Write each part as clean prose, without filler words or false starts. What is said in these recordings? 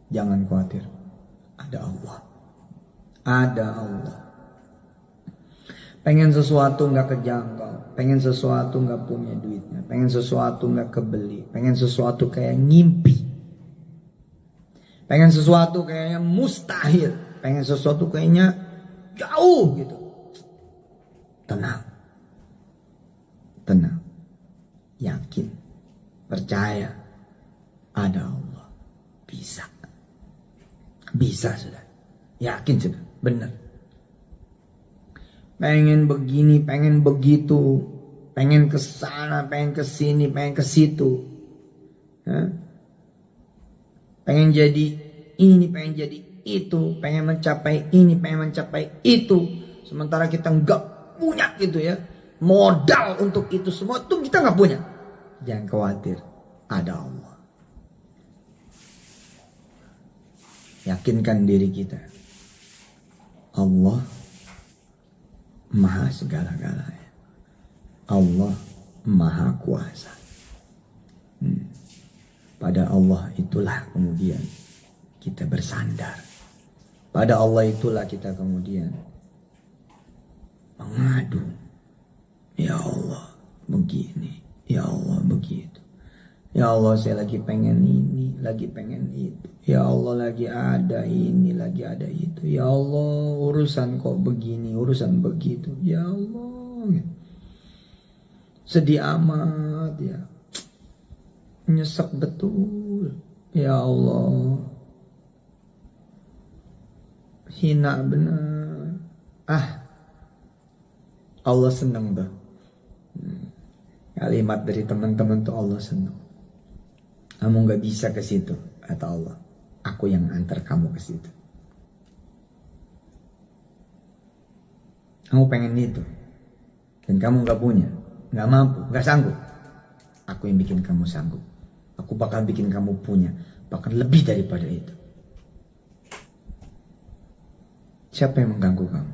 Jangan khawatir. Ada Allah. Ada Allah. Pengen sesuatu nggak kejangkau, pengen sesuatu nggak punya duitnya, pengen sesuatu nggak kebeli, pengen sesuatu kayak ngimpi, pengen sesuatu kayaknya mustahil, pengen sesuatu kayaknya jauh gitu. Tenang, tenang, yakin, percaya, ada Allah, bisa, bisa sudah, yakin sudah, benar. Pengen begini, pengen begitu, pengen kesana, pengen kesini, pengen ke situ, pengen jadi ini, pengen jadi itu, pengen mencapai ini, pengen mencapai itu. Sementara kita nggak punya gitu ya, modal untuk itu semua tuh kita nggak punya. Jangan khawatir, ada Allah. Yakinkan diri kita, Allah Maha segala-galanya. Allah Maha Kuasa. Pada Allah itulah kemudian kita bersandar. Pada Allah itulah kita kemudian mengadu. Ya Allah begini, ya Allah begitu. Ya Allah saya lagi pengen ini, lagi pengen itu. Ya Allah lagi ada ini, lagi ada itu. Ya Allah urusan kok begini, urusan begitu. Ya Allah sedih amat ya. Nyesek betul. Ya Allah hina benar. Allah senang tuh. Kalimat dari teman-teman tuh Allah senang. Kamu gak bisa ke situ, kata Allah. Aku yang antar kamu ke situ. Kamu pengen itu, dan kamu gak punya, gak mampu, gak sanggup. Aku yang bikin kamu sanggup. Aku bakal bikin kamu punya, bahkan lebih daripada itu. Siapa yang mengganggu kamu?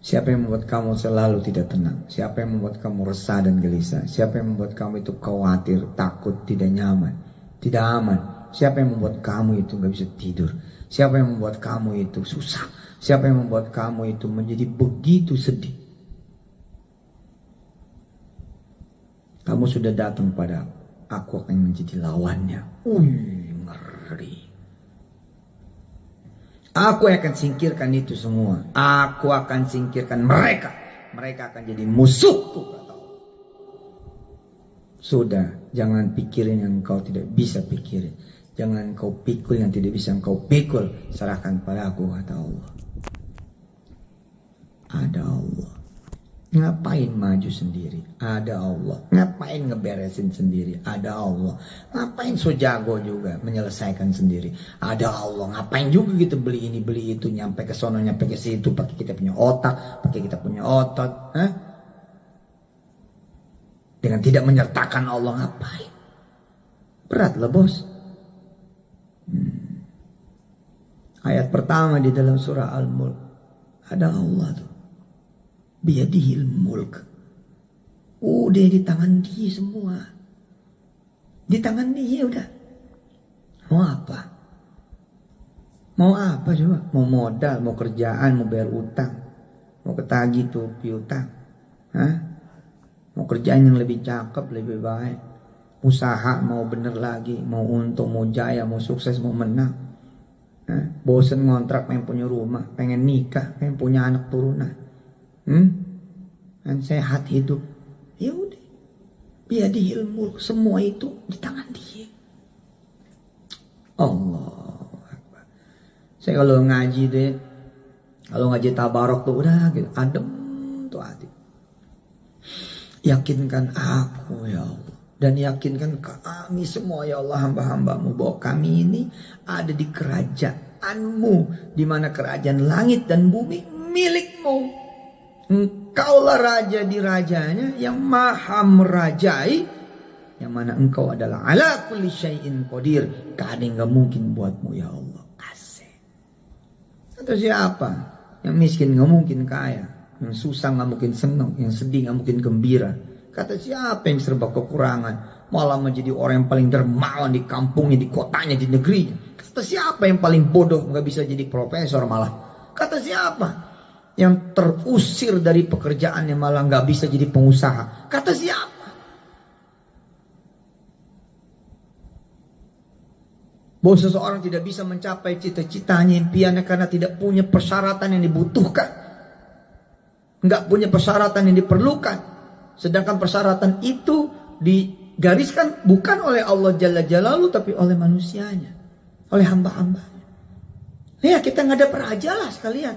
Siapa yang membuat kamu selalu tidak tenang? Siapa yang membuat kamu resah dan gelisah? Siapa yang membuat kamu itu khawatir, takut, tidak nyaman, tidak aman? Siapa yang membuat kamu itu gak bisa tidur? Siapa yang membuat kamu itu susah? Siapa yang membuat kamu itu menjadi begitu sedih? Kamu sudah datang pada aku akan menjadi lawannya. Ngeri. Aku akan singkirkan itu semua. Aku akan singkirkan mereka. Mereka akan jadi musuhku. Sudah, jangan pikirin yang kau tidak bisa pikirin. Jangan kau pikul yang tidak bisa kau pikul. Serahkan pada aku, kata Allah. Ada Allah. Ngapain maju sendiri? Ada Allah. Ngapain ngeberesin sendiri? Ada Allah. Ngapain so jago juga menyelesaikan sendiri? Ada Allah. Ngapain juga gitu beli ini beli itu, nyampe ke sono nyampe ke situ, pakai kita punya otak, pakai kita punya otot, dengan tidak menyertakan Allah, ngapain? Berat lah bos. Ayat pertama di dalam surah Al-Mulk, ada Allah tuh. Biyadihil mulk. Udah di tangan dia semua. Di tangan dia udah. Mau apa? Mau apa coba? Mau modal, mau kerjaan, mau bayar utang, mau ketagih tuh piutang. Mau kerjaan yang lebih cakep, lebih baik. Usaha mau bener lagi, mau untung, mau jaya, mau sukses, mau menang. Bosen ngontrak, pengen punya rumah, pengen nikah, pengen punya anak turunan. Dan sehat hidup. Ya udah. Biyadihil mulk, semua itu di tangan dia. Allah Akbar. Saya kalau ngaji deh, kalau ngaji tabarok tuh udah gitu, adem tuh hati. Yakinkan aku ya Allah, dan yakinkan kami semua ya Allah, hamba-hambamu, bahwa kami ini ada di kerajaanmu, di mana kerajaan langit dan bumi milikmu. Engkaulah raja di rajanya yang maha merajai, yang mana engkau adalah ala kulli syai'in qadir. Gak ada yang gak mungkin buatmu ya Allah. Asik. Atau siapa? Yang miskin gak mungkin kaya, yang susah gak mungkin senang, yang sedih gak mungkin gembira. Kata siapa yang serba kekurangan? malah menjadi orang yang paling dermawan di kampungnya, di kotanya, di negerinya. Kata siapa yang paling bodoh nggak bisa jadi profesor malah? Kata siapa yang terusir dari pekerjaannya malah nggak bisa jadi pengusaha? Kata siapa? Bahwa seseorang tidak bisa mencapai cita-citanya, impiannya karena tidak punya persyaratan yang dibutuhkan. Nggak punya persyaratan yang diperlukan. Sedangkan persyaratan itu digariskan bukan oleh Allah Jalla Jalaluhu, tapi oleh manusianya. Oleh hamba-hambanya. Ya kita ngadap raja lah sekalian.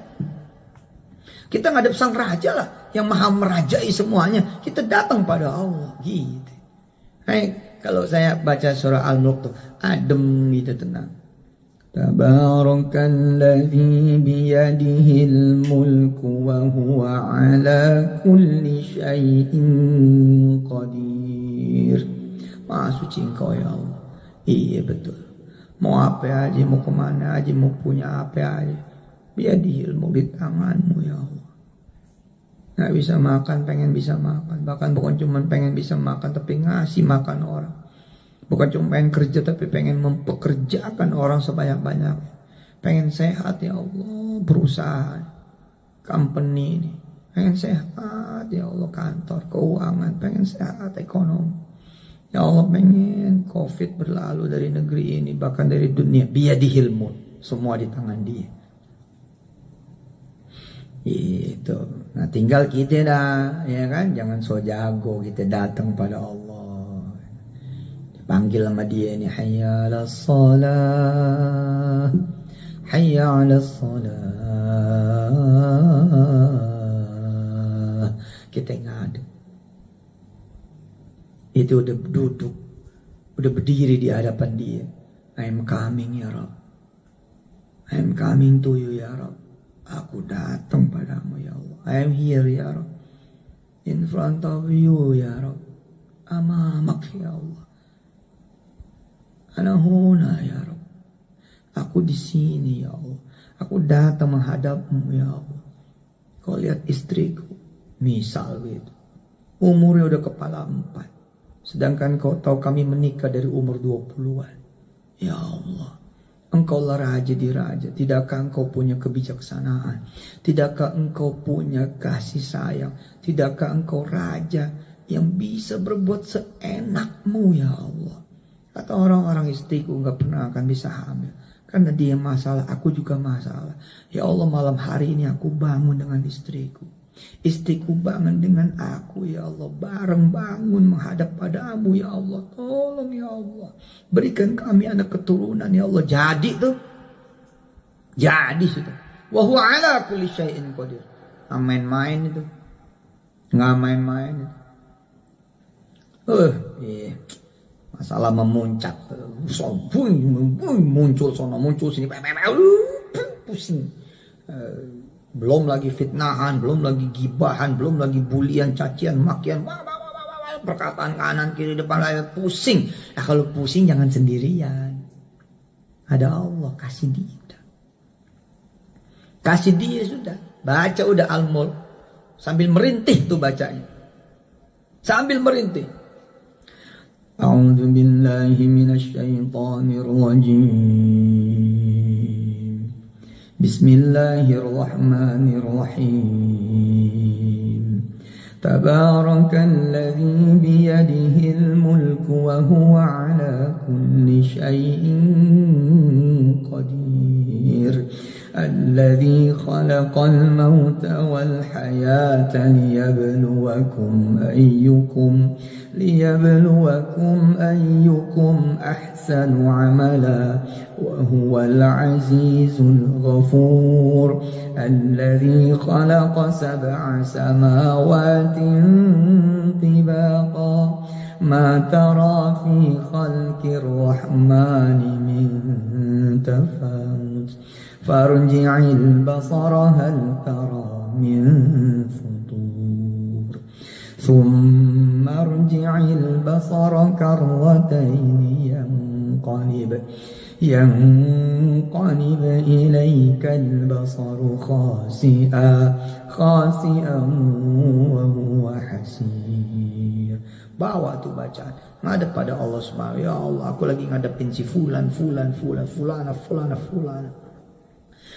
Kita ngadap sang raja lah. Yang maha merajai semuanya. Kita datang pada Allah. Gitu. Kalau saya baca surah Al-Mulk tuh adem gitu, tenang. Tabarakalladzi biyadihil mulku wa huwa ala kulli syai'in qadir. Maha suci Engkau ya Allah. Iya betul. Mau apa aja, mau kemana aja, mau punya apa aja, biyadihil mulk, di tanganmu ya Allah. Nggak bisa makan, pengen bisa makan. Bahkan bukan cuma pengen bisa makan, tapi ngasih makan orang. Bukan cuma pengen kerja, tapi pengen mempekerjakan orang sebanyak-banyak. Pengen sehat ya Allah, berusaha company ini. Pengen sehat ya Allah, kantor, keuangan. Pengen sehat ekonomi. Ya Allah, pengen COVID berlalu dari negeri ini, bahkan dari dunia. Biyadihil mulk, semua di tangan Dia. Itu. Nah tinggal kita dah, ya kan, jangan so jago, kita datang pada Allah, panggil sama Dia ini, hayya 'alas shalah, hayya 'alas shalah. Kita ngadep, itu udah duduk, udah berdiri di hadapan Dia. I'm coming ya Rabb, I'm coming to you ya Rabb. Aku datang padamu ya Allah. I am here ya Rabb. In front of you ya Rabb. Amamak ya Allah. Ana huna ya Rabb. Aku di sini ya Allah. Aku datang menghadapmu ya Allah. Kau lihat istriku, misal gitu, umurnya udah kepala 4. Sedangkan kau tahu kami menikah dari umur 20-an. Ya Allah. Engkaulah raja di raja. Tidakkah engkau punya kebijaksanaan? Tidakkah engkau punya kasih sayang? Tidakkah engkau raja yang bisa berbuat seenakmu ya Allah? Kata orang-orang, istriku gak pernah akan bisa hamil. Karena dia masalah, aku juga masalah. Ya Allah, malam hari ini aku bangun dengan istriku. Istriku bangun dengan aku ya Allah. Bareng bangun menghadap padamu ya Allah. Tolong ya Allah, berikan kami anak keturunan ya Allah. Jadi tuh, jadi sudah. Wa huwa ala kulli syai'in qadir. Nggak main-main itu. Nggak main-main itu. Iya. Masalah memuncak. Muncul sono, muncul sini. Pusing. Belum lagi fitnahan, belum lagi gibahan, belum lagi bulian, cacian, makian, perkataan kanan kiri depan layar, pusing. Nah kalau pusing jangan sendirian, ada Allah, kasih Dia. Kasih Dia sudah. Baca udah Al-Mulk, sambil merintih tuh bacanya, sambil merintih. A'udzu billahi minasy syaithanir rajim. Bismillahirrahmanirrahim. Tabarakalladzi biyadihil mulku wa huwa ala kulli syai'in qadir. Alladzi khalaqal mauta wal hayata liyabluwakum ayyukum ahsanu amala wa huwal azizul ghafur. Alladzi khalaqa sab'a samawatin tibaqa ma tara fi khalqir rahmani min tafawut farji'il basara hal tara min futur thumma arji'il basara karratayn ينقلب ينقلب إليك البصر خاسئا وهو حسير. Bawa tuh bacaan, ngadep pada Allah Subhanahu. Ya Allah, aku lagi ngadepin si fulana.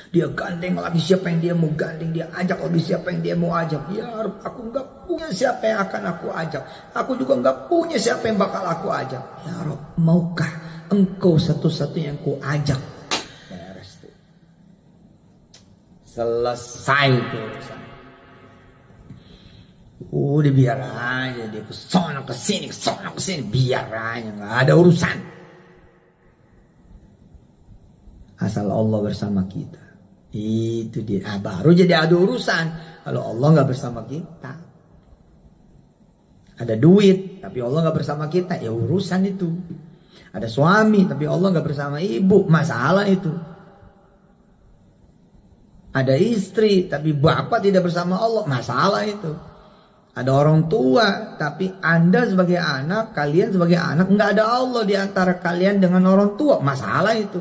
Dia gandeng lagi siapa yang dia mau gandeng, dia ajak lagi siapa yang dia mau ajak. Ya Rabb, aku nggak punya siapa yang akan aku ajak. Aku juga nggak punya siapa yang bakal aku ajak. Ya Rabb, maukah Engkau satu-satunya yang ku ajak? Beres tuh. Selesai tuh urusan. Udah biar aja dia kesana kesini, biar aja, nggak ada urusan. Asal Allah bersama kita, itu dia. Baru jadi ada urusan. Kalau Allah nggak bersama kita, ada duit tapi Allah nggak bersama kita, ya urusan itu. Ada suami tapi Allah nggak bersama ibu, masalah itu. Ada istri tapi bapak tidak bersama Allah, masalah itu. Ada orang tua, tapi Anda sebagai anak, kalian sebagai anak, nggak ada Allah di antara kalian dengan orang tua. Masalah itu.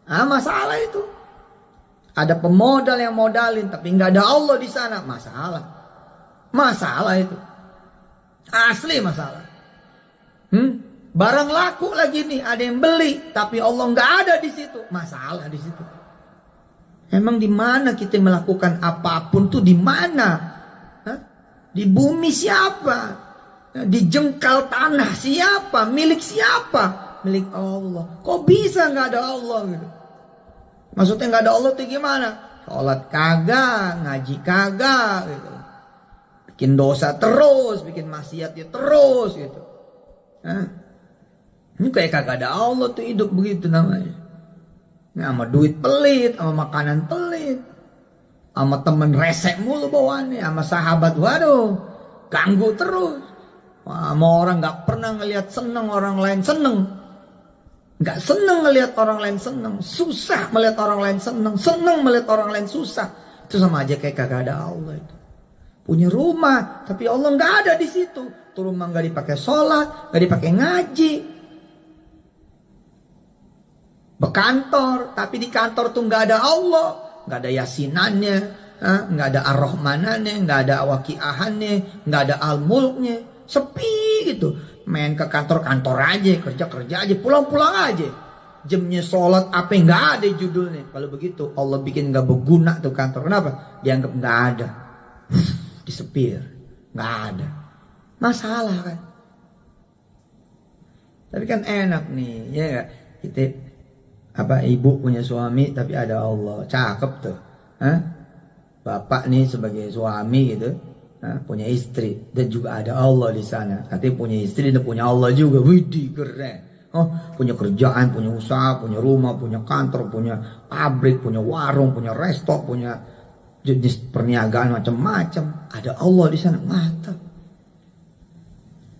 Masalah itu. Ada pemodal yang modalin, tapi nggak ada Allah di sana. Masalah. Masalah itu. Asli masalah. Barang laku lagi nih, ada yang beli, tapi Allah nggak ada di situ. Masalah di situ. Emang di mana kita melakukan apapun tuh di mana? Di bumi siapa? Di jengkal tanah siapa? Milik siapa? Milik Allah. Kok bisa nggak ada Allah gitu? Maksudnya nggak ada Allah itu gimana? Sholat kagak, ngaji kagak gitu. Bikin dosa terus, bikin maksiat ya terus gitu. Ini kayak kagak ada Allah tuh, hidup begitu namanya. Sama duit pelit, sama makanan pelit, sama temen resek mulu bawaannya, sama sahabat waduh ganggu terus. Sama orang nggak pernah ngelihat seneng orang lain seneng, nggak seneng ngelihat orang lain seneng, susah melihat orang lain seneng, seneng melihat orang lain susah. Itu sama aja kayak kagak ada Allah itu. Punya rumah tapi Allah nggak ada di situ. Tuh rumah nggak dipakai sholat, nggak dipakai ngaji. Berkantor tapi di kantor tuh nggak ada Allah. Nggak ada yasinannya, nggak ada ar-rahmanannya, nggak ada waqiahannya, nggak ada al-mulknya, sepi gitu. Main ke kantor-kantor aja, kerja-kerja aja, pulang-pulang aja. Jamnya sholat apa nggak ada judulnya. Kalau begitu Allah bikin nggak berguna tuh kantor. Kenapa? Dianggap nggak ada, disepir, nggak ada. Masalah kan. Tapi kan enak nih, ya nggak? Kita ibu punya suami tapi ada Allah, cakep tuh. Bapak nih sebagai suami gitu, punya istri dan juga ada Allah di sana. Katanya punya istri dan punya Allah juga, widih keren. Punya kerjaan, punya usaha, punya rumah, punya kantor, punya pabrik, punya warung, punya resto, punya jenis perniagaan macam-macam. Ada Allah di sana, mantap.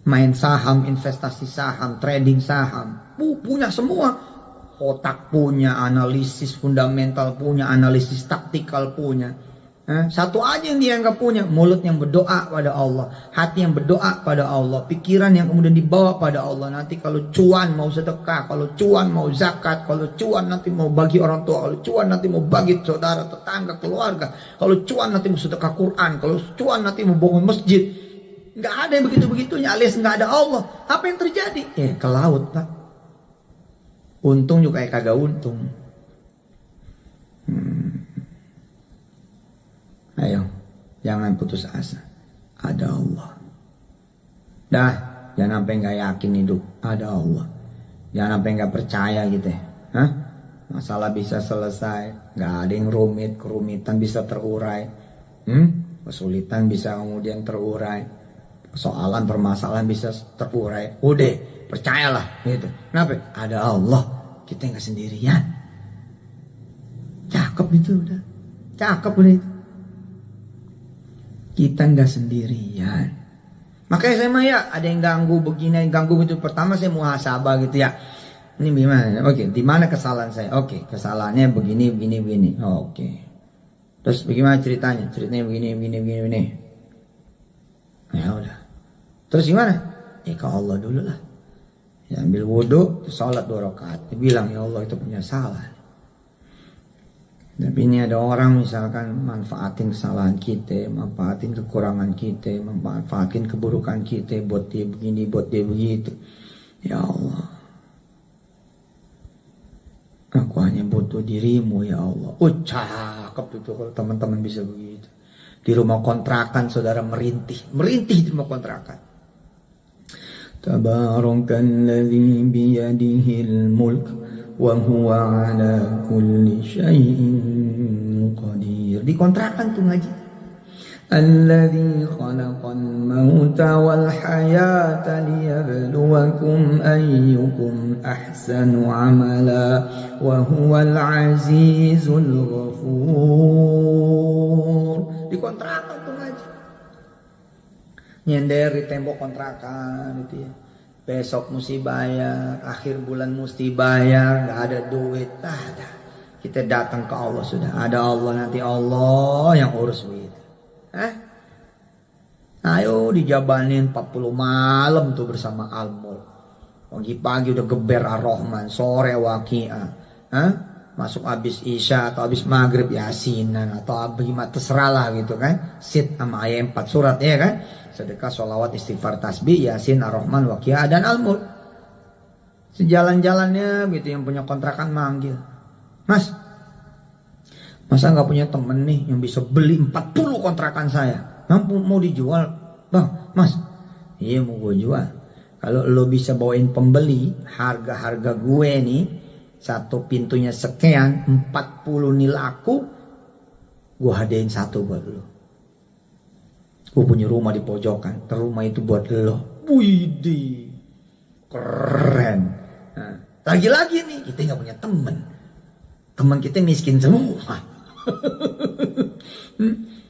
Main saham, investasi saham, trading saham, punya semua. Otak punya, analisis fundamental punya, analisis taktikal punya. Satu aja yang dia nggak punya, mulut yang berdoa pada Allah, hati yang berdoa pada Allah, pikiran yang kemudian dibawa pada Allah. Nanti kalau cuan mau sedekah, kalau cuan mau zakat, kalau cuan nanti mau bagi orang tua, kalau cuan nanti mau bagi saudara, tetangga, keluarga, kalau cuan nanti mau sedekah Quran, kalau cuan nanti mau bangun masjid. Nggak ada yang begitu-begitunya, alias nggak ada Allah. Apa yang terjadi? Ke laut, Pak. Untung juga kayak kagak untung. Ayo, jangan putus asa. Ada Allah. Dah, jangan sampai nggak yakin hidup. Ada Allah. Jangan sampai nggak percaya gitu ya. Masalah bisa selesai. Nggak ada yang rumit, kerumitan bisa terurai. Kesulitan bisa kemudian terurai. Persoalan, permasalahan bisa terurai. Udah, percayalah gitu. Kenapa? Ada Allah. Kita nggak sendirian. Cakep itu udah. Cakep udah itu. Kita nggak sendirian. Makanya saya mah ya ada yang ganggu begini, yang ganggu itu. Pertama saya muhasabah gitu ya. Ini gimana? Oke, di mana kesalahan saya? Oke, kesalahannya begini. Oke. Terus bagaimana ceritanya? Ceritanya begini. Ya udah. Terus gimana? Ke Allah dulu lah. Ya, ambil wudhu, sholat 2 rakaat. Dia bilang, ya Allah itu punya salah. Tapi ini ada orang misalkan manfaatin kesalahan kita, manfaatin kekurangan kita, manfaatin keburukan kita buat dia begini, buat dia begitu. Ya Allah, aku hanya butuh dirimu ya Allah. Cakep itu kalau teman-teman bisa begitu. Di rumah kontrakan saudara merintih di rumah kontrakan. Tabarakalladzi biyadihil mulk wa huwa ala kulli syai'in qadir. Di kontrakan tuh ngaji. Alladzi khalaqal mauta wal hayata liyabluwakum ayyukum ahsanu amala wa huwal azizul ghafur. Di kontrakan tuh ngaji. Nyender di tembok kontrakan itu ya. Besok mesti bayar, akhir bulan mesti bayar, gak ada duit. Ada. Kita datang ke Allah sudah. Ada Allah, nanti Allah yang urus duit. Ayo dijabanin 40 malam tuh bersama Al-Mulk. Pagi-pagi udah geber Ar-Rahman, sore Waqiah. Masuk habis Isya atau habis Maghrib Yasinan atau gimana terserah lah gitu kan. Sit sama ayat 4 surat ya kan. Sedekah, sholawat, istighfar, tasbih, Yasin, Ar-Rahman, Waqiah dan Al-Mulk. Sejalan-jalannya gitu yang punya kontrakan manggil. Mas, masa nggak punya temen nih yang bisa beli 40 kontrakan saya? Mau dijual? Bang, Mas, iya mau gue jual. Kalau lo bisa bawain pembeli, harga-harga gue nih, satu pintunya sekian, 40 nih laku, gue hadiahin 1 buat lo. Gue punya rumah di pojokan, rumah itu buat lo. Widih, keren. Nah, lagi-lagi nih, kita nggak punya temen. Teman kita miskin semua.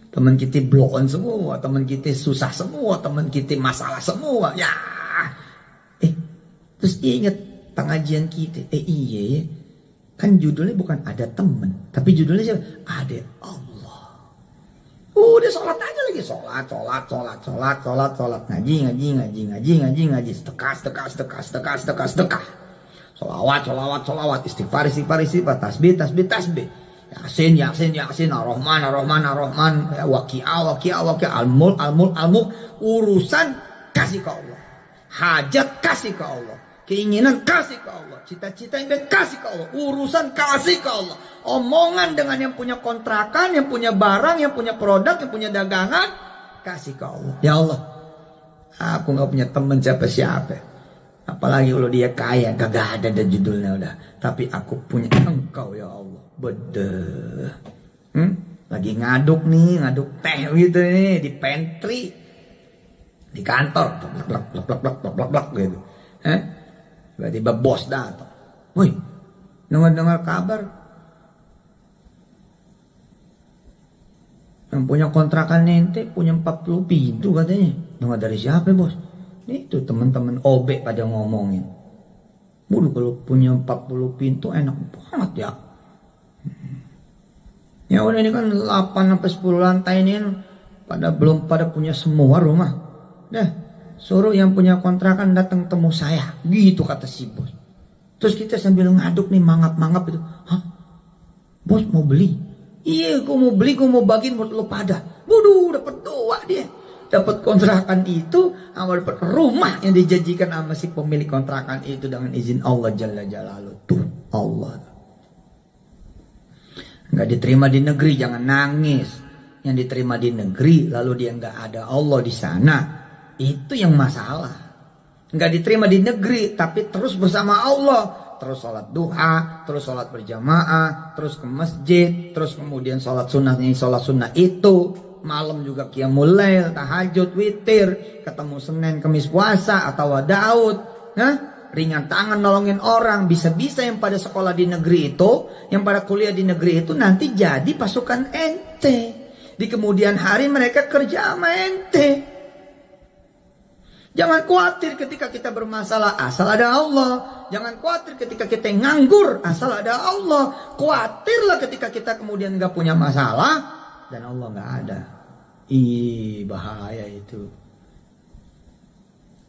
Teman kita blow on semua, teman kita susah semua, teman kita masalah semua. Ya. Terus dia ingat pengajian kita. Iya. Kan judulnya bukan ada teman, tapi judulnya siapa? Ada Allah. Udah sholat aja lagi, sholat, ngaji, sedekah. Sholawat, istighfar, tasbih, Yasin, Ar-Rahman, Waqiah, Al-Mulk, urusan kasih ke Allah, hajat kasih ke Allah, keinginan kasih ke Allah, cita-cita yang kasih ke Allah, urusan kasih ke Allah, omongan dengan yang punya kontrakan, yang punya barang, yang punya produk, yang punya dagangan, kasih ke Allah. Ya Allah, aku gak punya teman siapa-siapa. Apalagi kalau dia kaya, kagak ada judulnya udah. Tapi aku punya Engkau ya Allah. Bedeh. Lagi ngaduk teh gitu nih di pantry, di kantor, blak gitu. Tiba-tiba bos datang. Woi, dengar kabar? Yang punya kontrakan ente punya 40 pintu katanya. Dengar dari siapa bos? Itu teman-teman OB pada ngomongin. Waduh, kalau punya 40 pintu enak banget ya. Ya udah, ini kan 8-10 lantai ini kan belum pada punya semua rumah. Dah, suruh yang punya kontrakan datang temu saya. Gitu kata si bos. Terus kita sambil ngaduk nih, mangap-mangap itu. Hah? Bos mau beli? Iya, gue mau beli, gue mau bagiin buat lo pada. Waduh, dapat 2 dia. Dapat kontrakan itu, sama dapat rumah yang dijanjikan sama si pemilik kontrakan itu dengan izin Allah Jalla Jalaluh. Tuh Allah. Nggak diterima di negeri, jangan nangis. Yang diterima di negeri, lalu dia nggak ada Allah di sana, itu yang masalah. Nggak diterima di negeri, tapi terus bersama Allah, terus sholat duha, terus sholat berjamaah, terus ke masjid, terus kemudian sholat sunnah itu. Malam juga qiyamul lail, tahajud, witir, ketemu Senin, Kamis puasa atau Daud, ringan tangan nolongin orang. Bisa-bisa yang pada sekolah di negeri itu, yang pada kuliah di negeri itu nanti jadi pasukan ente. Di kemudian hari mereka kerja sama ente. Jangan khawatir ketika kita bermasalah, asal ada Allah. Jangan khawatir ketika kita nganggur, asal ada Allah. Khawatirlah ketika kita kemudian gak punya masalah dan Allah gak ada. Bahaya itu.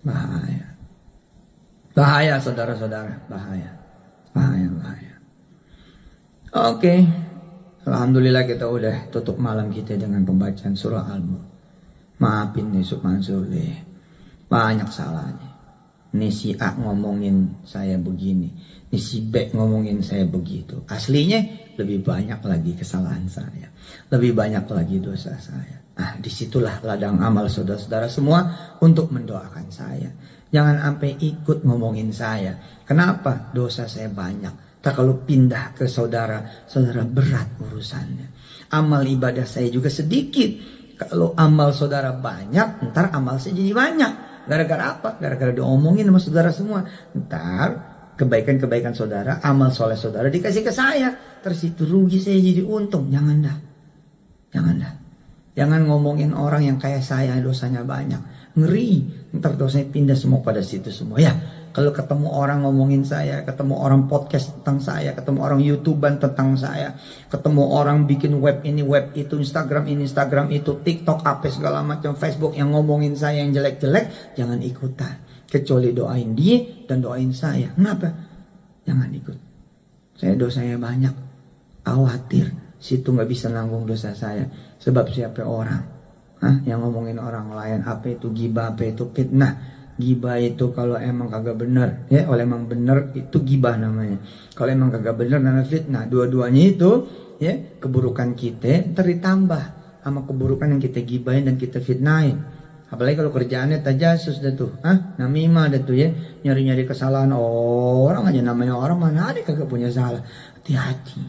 Bahaya. Bahaya saudara-saudara, bahaya. Bahaya. Oke. Alhamdulillah kita udah tutup malam kita dengan pembacaan surah Al-Mulk. Maafin nih Yusuf Mansur deh. Banyak salahnya. Nih si A ngomongin saya begini. Nih si B ngomongin saya begitu. Aslinya lebih banyak lagi kesalahan saya. Lebih banyak lagi dosa saya. Disitulah ladang amal saudara-saudara semua untuk mendoakan saya. Jangan sampai ikut ngomongin saya. Kenapa? Dosa saya banyak. Tak kalau pindah ke saudara, saudara berat urusannya. Amal ibadah saya juga sedikit. Kalau amal saudara banyak, ntar amal saya jadi banyak. Gara-gara apa? Gara-gara diomongin sama saudara semua. Ntar kebaikan-kebaikan saudara, amal soleh saudara dikasih ke saya. Terus itu rugi saya jadi untung. Jangan dah. Jangan ngomongin orang yang kayak saya dosanya banyak. Ngeri, ntar dosanya pindah semua pada situ semua. Ya, kalau ketemu orang ngomongin saya, ketemu orang podcast tentang saya, ketemu orang YouTuber tentang saya, ketemu orang bikin web ini, web itu, Instagram ini, Instagram itu, TikTok, apa segala macam, Facebook yang ngomongin saya yang jelek-jelek, jangan ikutan. Kecuali doain dia dan doain saya. Kenapa? Jangan ikut. Saya dosanya banyak. Khawatir, situ nggak bisa nanggung dosa saya. Sebab siapa orang? Yang ngomongin orang lain, apa itu gibah, apa itu fitnah. Gibah itu kalau emang kagak bener, ya kalau emang bener itu gibah namanya. Kalau emang kagak bener namanya fitnah. Dua-duanya itu ya keburukan kita ditambah sama keburukan yang kita gibahin dan kita fitnahin. Apalagi kalau kerjaannya tajasus dah tuh, namimah dah tuh ya, nyari-nyari kesalahan orang aja, namanya orang mana ada kagak punya salah. Hati-hati.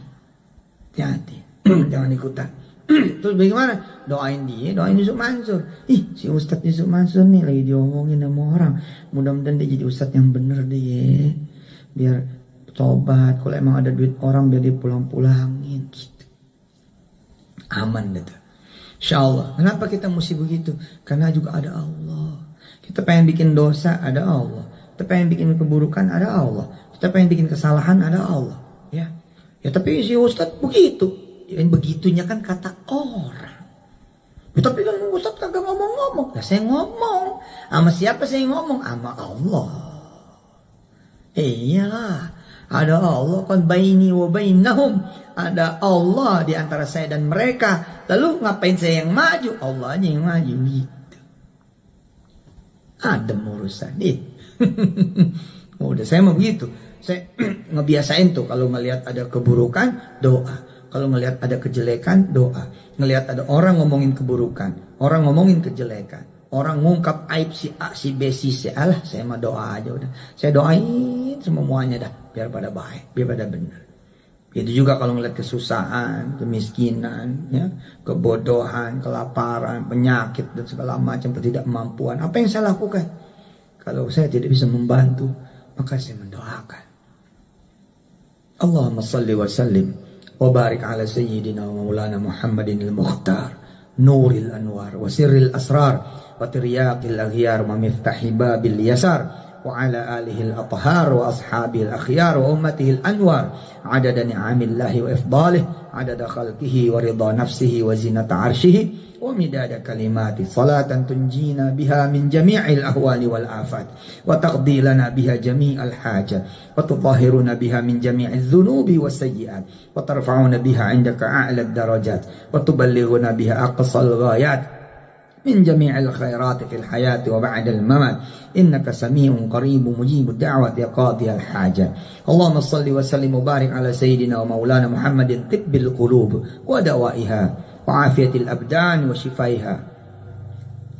Jangan ikutan. Terus bagaimana? Doain dia, doain Yusuf Mansur. Si Ustadz Yusuf Mansur nih lagi diomongin sama orang. Mudah-mudahan dia jadi Ustadz yang bener deh ya. Biar tobat. Kalau emang ada duit orang biar dia pulang-pulangin gitu. Aman deh tuh. Insyaallah. Kenapa kita mesti begitu? Karena juga ada Allah. Kita pengen bikin dosa, ada Allah. Kita pengen bikin keburukan, ada Allah. Kita pengen bikin kesalahan, ada Allah. Ya tapi si Ustadz begitu. Yang begitunya kan kata orang. Tapi kan Ustadz kagak ngomong-ngomong. Saya ngomong. Sama siapa saya ngomong? Sama Allah. Iyalah. Ada Allah kan baini wa bainahum. Ada Allah di antara saya dan mereka. Lalu ngapain saya yang maju? Allah aja yang maju gitu. Ada urusan Udah saya mau begitu. Saya ngebiasain tuh kalau ngelihat ada keburukan, doa. Kalau ngelihat ada kejelekan, doa. Ngelihat ada orang ngomongin keburukan, orang ngomongin kejelekan, orang ngungkap aib si A, si B, si C. Alah, saya mah doa aja udah. Saya doain semuanya dah, biar pada baik, biar pada benar. Itu juga kalau ngelihat kesusahan, kemiskinan, ya, kebodohan, kelaparan, penyakit dan segala macam ketidakmampuan. Apa yang saya lakukan? Kalau saya tidak bisa membantu, maka saya mendoakan. Allahumma salli wa sallim وبارك على سيدنا ومولانا محمد المختار نور الأنوار وسر الأسرار وترياق الأغيار ومفتاح باب اليسار وعلى آله الأطهار وأصحابه الأخيار وأمته الأنوار عدد نعم الله وإفضاله عدد خلقه ورضا نفسه وزنة عرشه ومداد كلمات صلاة تنجينا بها من جميع الأهوال والآفات وتقضي لنا بها جميع الحاجات وتطهرنا بها من جميع الذنوب والسيئات وترفعنا بها عندك أعلى الدرجات وتبلغنا بها أقصى الغايات من جميع الخيرات في الحياة وبعد الممات إنك سميع قريب مجيب الدعوة يا قاضي الحاجة اللهم صل وسلم وبارك على سيدنا ومولانا محمد طب القلوب ودوائها وعافية الأبدان وشفائها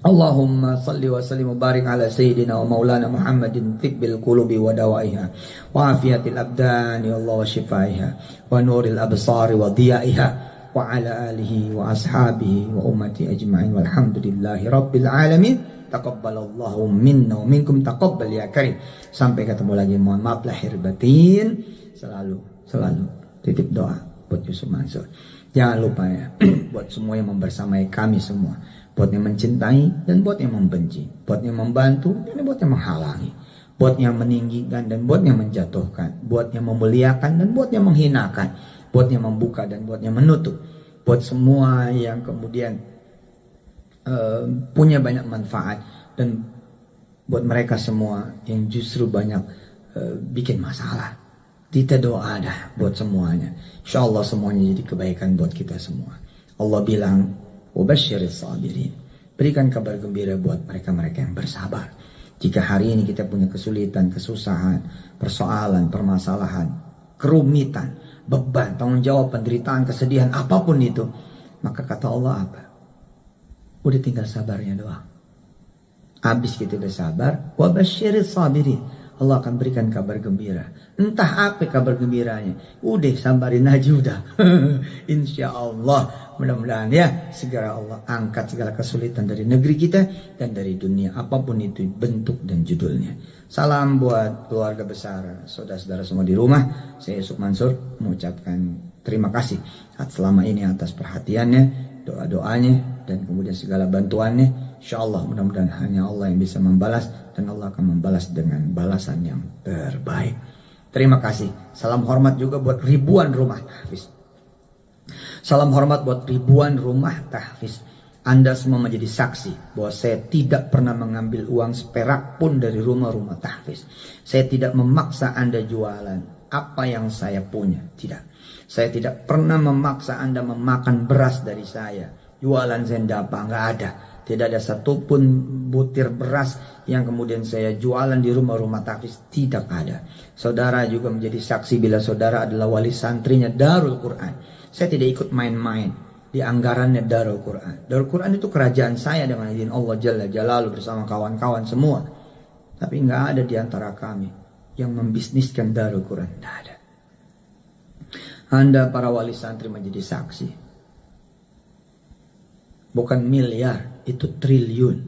اللهم صل وسلم وبارك على سيدنا ومولانا محمد طب القلوب ودوائها وعافية الأبدان يا الله وشفائها ونور الأبصار وضيائها وعلى آله وأصحابه وأمتي أجمعين والحمد لله رب العالمين taqabbalallahu minna wa minkum taqabbal ya karim. Sampai ketemu lagi, mohon maaf lahir batin. Selalu titip doa buat Yusuf Mansur. Jangan lupa ya, buat semua yang membersamai kami semua, buat yang mencintai dan buat yang membenci, buat yang membantu dan buat yang menghalangi, buat yang meninggikan dan buat yang menjatuhkan, buat yang memuliakan dan buat yang menghinakan, buat yang membuka dan buat yang menutup, buat semua yang kemudian punya banyak manfaat dan buat mereka semua yang justru banyak bikin masalah. Kita doa dah buat semuanya. InsyaAllah semuanya jadi kebaikan buat kita semua. Allah bilang, wabashiris sabirin. Berikan kabar gembira buat mereka-mereka yang bersabar. Jika hari ini kita punya kesulitan, kesusahan, persoalan, permasalahan, kerumitan, beban, tanggung jawab, penderitaan, kesedihan, apapun itu, maka kata Allah apa? Udah tinggal sabarnya doang. Habis kita bersabar, wabashiris sabirin. Allah akan berikan kabar gembira. Entah apa kabar gembiranya. Udah sabarin aja udah. Insya Allah. Mudah-mudahan ya. Segera Allah angkat segala kesulitan dari negeri kita. Dan dari dunia. Apapun itu bentuk dan judulnya. Salam buat keluarga besar. Saudara-saudara semua di rumah. Saya Yusuf Mansur. Mengucapkan terima kasih. Selama ini atas perhatiannya. Doa-doanya. Dan kemudian segala bantuannya. InsyaAllah mudah-mudahan hanya Allah yang bisa membalas. Dan Allah akan membalas dengan balasan yang terbaik. Terima kasih. Salam hormat juga buat ribuan rumah tahfiz. Salam hormat buat ribuan rumah tahfiz. Anda semua menjadi saksi bahwa saya tidak pernah mengambil uang seperak pun dari rumah-rumah tahfiz. Saya tidak memaksa Anda jualan apa yang saya punya. Tidak. Saya tidak pernah memaksa Anda memakan beras dari saya. Jualan sendapa, nggak ada. Tidak ada satupun butir beras yang kemudian saya jualan di rumah-rumah tahfiz. Tidak ada. Saudara juga menjadi saksi bila saudara adalah wali santrinya Darul Quran. Saya tidak ikut main-main di anggarannya Darul Quran. Darul Quran itu kerajaan saya dengan izin Allah Jalla Jalaluhu bersama kawan-kawan semua. Tapi nggak ada di antara kami yang membisniskan Darul Quran. Tidak ada. Anda para wali santri menjadi saksi. Bukan miliar, itu triliun.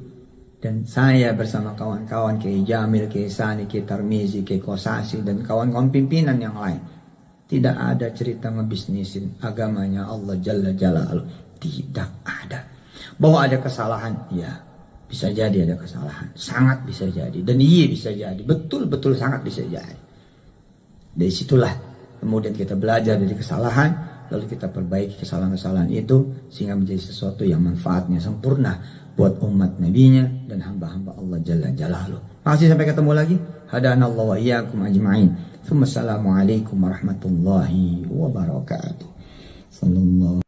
Dan saya bersama kawan-kawan Kiai Jamil, Kiai Sani, Kiai Tarmizi, Kiai Kosasi, dan kawan-kawan pimpinan yang lain. Tidak ada cerita ngebisnisin agamanya Allah Jalla Jalaluhu. Tidak ada. Bahwa ada kesalahan, ya bisa jadi ada kesalahan. Sangat bisa jadi. Dan iya bisa jadi. Betul-betul sangat bisa jadi. Dari situlah kemudian kita belajar dari kesalahan. Lalu kita perbaiki kesalahan-kesalahan itu sehingga menjadi sesuatu yang manfaatnya sempurna buat umat nabinya dan hamba-hamba Allah Jalla Jalaluhu. Makasih sampai ketemu lagi. Hadanallahu wa iyyakum ajma'in. Assalamualaikum warahmatullahi wabarakatuh. Sallallahu